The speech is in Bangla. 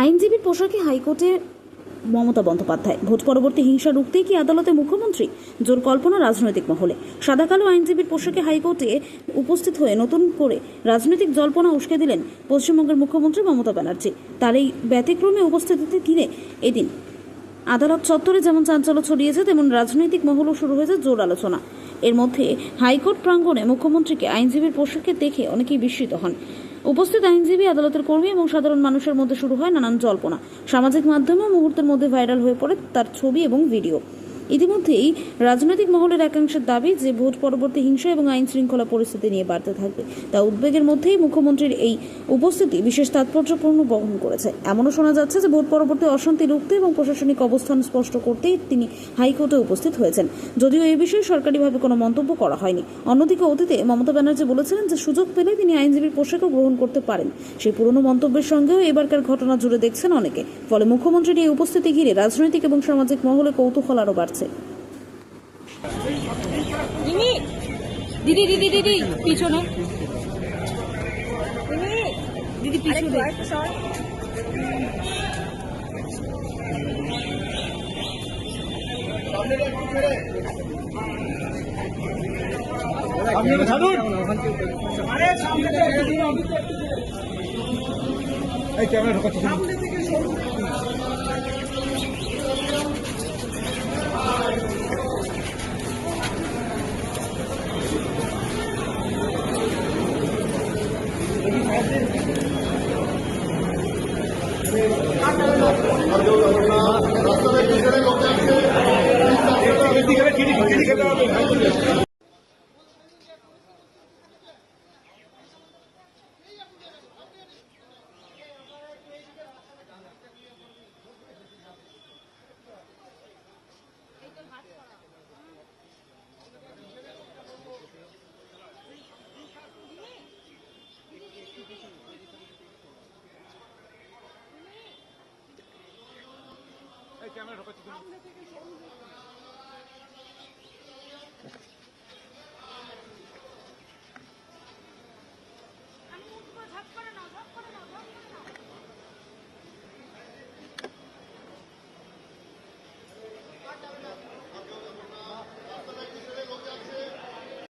আইনজীবীর পোশাকে হাইকোর্টে মমতা বন্দ্যোপাধ্যায়। ভোট পরবর্তী হিংসা রুখতেই কি আদালতে মুখ্যমন্ত্রী? জোর কল্পনা রাজনৈতিক মহলে। সাদা কালো আইনজীবীর পোশাকে হাইকোর্টে উপস্থিত হয়ে নতুন করে রাজনৈতিক জল্পনা উস্কে দিলেন পশ্চিমবঙ্গের মুখ্যমন্ত্রী মমতা ব্যানার্জি। তার এই ব্যতিক্রমে উপস্থিতিতে ঘিরে এদিন আদালত চত্বরে যেমন চাঞ্চল্য ছড়িয়েছে, তেমন রাজনৈতিক মহলও শুরু হয়েছে জোর আলোচনা। এর মধ্যে হাইকোর্ট প্রাঙ্গণে মুখ্যমন্ত্রীকে আইনজীবীর পোশাকে দেখে অনেকেই বিস্মিত হন। উপস্থিত আইনজীবী, আদালতের কর্মী এবং সাধারণ মানুষের মধ্যে শুরু হয় নানান জল্পনা। সামাজিক মাধ্যমেও মুহূর্তের মধ্যে ভাইরাল হয়ে পড়ে তার ছবি এবং ভিডিও। ইতিমধ্যেই রাজনৈতিক মহলের একাংশের দাবি যে ভোট পরবর্তী হিংসা এবং আইন শৃঙ্খলা পরিস্থিতি নিয়ে বাড়তে থাকবে। তা উদ্বেগের মধ্যেই মুখ্যমন্ত্রীর এই উপস্থিতি বিশেষ তাৎপর্যপূর্ণ বহন করেছে। এমনও শোনা যাচ্ছে যে ভোট পরবর্তী অশান্তি রুখতে এবং প্রশাসনিক অবস্থান স্পষ্ট করতেই তিনি হাইকোর্টে উপস্থিত হয়েছেন, যদিও এই বিষয়ে সরকারিভাবে কোনো মন্তব্য করা হয়নি। অন্যদিকে অতীতে মমতা ব্যানার্জি বলেছিলেন যে সুযোগ পেলে তিনি আইনজীবীর পোশাকও গ্রহণ করতে পারেন। সেই পুরনো মন্তব্যের সঙ্গেও এবারকার ঘটনা জুড়ে দেখছেন অনেকে। ফলে মুখ্যমন্ত্রীর এই উপস্থিতি ঘিরে রাজনৈতিক এবং সামাজিক মহলে কৌতূহল আরও বাড়ছে। দিদি দিদি দিদি পিছনে দিদি পিছনে ক্যামেরা ঢোকাচ্ছে। ক্যামেরা ঢোকাচ্ছে।